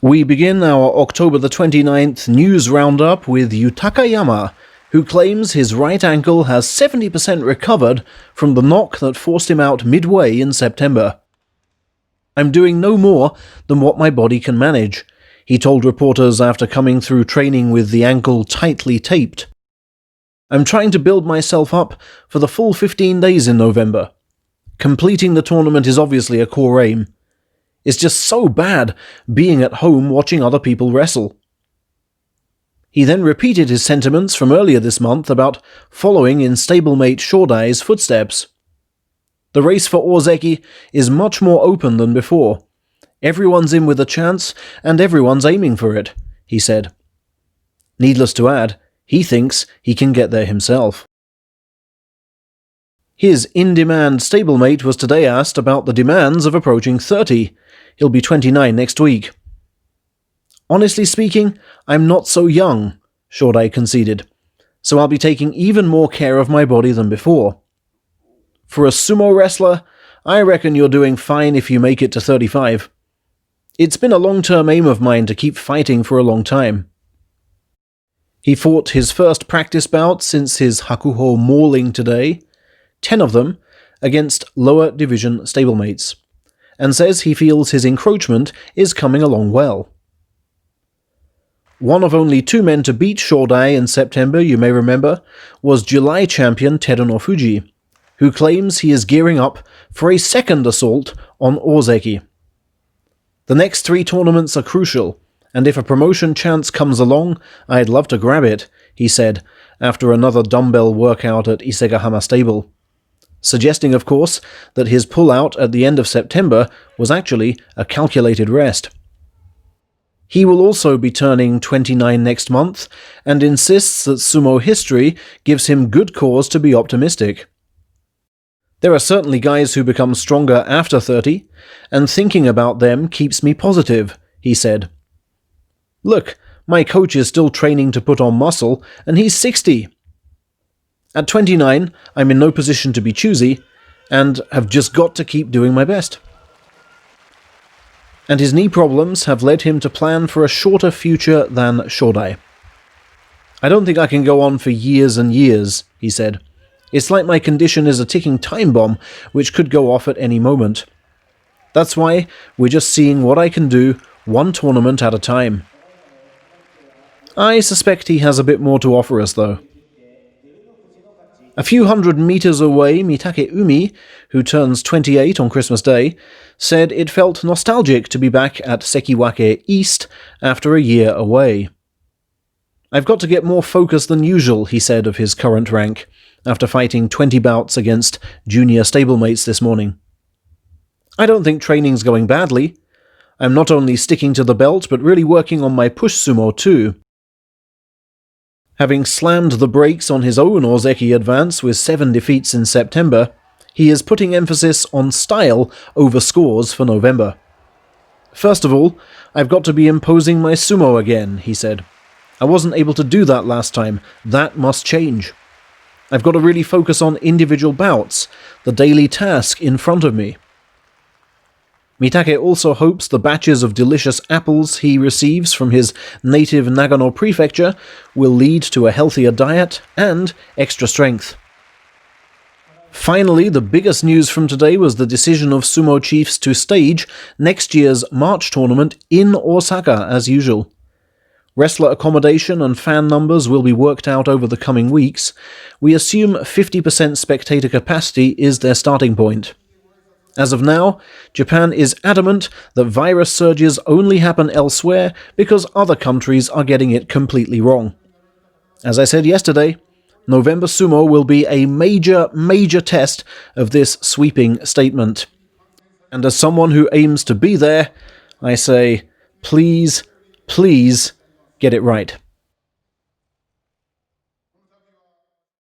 We begin our October the 29th news roundup with Yutakayama, who claims his right ankle has 70% recovered from the knock that forced him out midway in September. "I'm doing no more than what my body can manage," he told reporters after coming through training with the ankle tightly taped. "I'm trying to build myself up for the full 15 days in November. Completing the tournament is obviously a core aim. It's just so bad being at home watching other people wrestle." He then repeated his sentiments from earlier this month about following in stablemate Shodai's footsteps. "The race for ozeki is much more open than before. Everyone's in with a chance, and everyone's aiming for it," he said. Needless to add, he thinks he can get there himself. His in-demand stablemate was today asked about the demands of approaching 30. He'll be 29 next week. "Honestly speaking, I'm not so young," Shodai conceded, "so I'll be taking even more care of my body than before. For a sumo wrestler, I reckon you're doing fine if you make it to 35. It's been a long-term aim of mine to keep fighting for a long time." He fought his first practice bout since his Hakuho mauling today, 10 of them against lower division stablemates, and says he feels his encroachment is coming along well. One of only 2 men to beat Shodai in September, you may remember, was July champion Terunofuji, who claims he is gearing up for a second assault on ozeki. "The next 3 tournaments are crucial, and if a promotion chance comes along, I'd love to grab it," he said after another dumbbell workout at Isegahama Stable, suggesting, of course, that his pull-out at the end of September was actually a calculated rest. He will also be turning 29 next month, and insists that sumo history gives him good cause to be optimistic. "There are certainly guys who become stronger after 30, and thinking about them keeps me positive," he said. "Look, my coach is still training to put on muscle, and he's 60. At 29, I'm in no position to be choosy, and have just got to keep doing my best." And his knee problems have led him to plan for a shorter future than Shodai. "I don't think I can go on for years and years," he said. "It's like my condition is a ticking time bomb, which could go off at any moment. That's why we're just seeing what I can do, one tournament at a time." I suspect he has a bit more to offer us, though. A few hundred meters away, Mitakeumi, who turns 28 on Christmas Day, said it felt nostalgic to be back at Sekiwake East after a year away. "I've got to get more focused than usual," he said of his current rank, after fighting 20 bouts against junior stablemates this morning. "I don't think training's going badly. I'm not only sticking to the belt, but really working on my push sumo too." Having slammed the brakes on his own ozeki advance with 7 defeats in September, he is putting emphasis on style over scores for November. "First of all, I've got to be imposing my sumo again," he said. "I wasn't able to do that last time. That must change. I've got to really focus on individual bouts, the daily task in front of me." Mitake also hopes the batches of delicious apples he receives from his native Nagano prefecture will lead to a healthier diet and extra strength. Finally, the biggest news from today was the decision of sumo chiefs to stage next year's March tournament in Osaka as usual. Wrestler accommodation and fan numbers will be worked out over the coming weeks. We assume 50% spectator capacity is their starting point. As of now, Japan is adamant that virus surges only happen elsewhere because other countries are getting it completely wrong. As I said yesterday, November Sumo will be a major test of this sweeping statement. And as someone who aims to be there, I say, please get it right.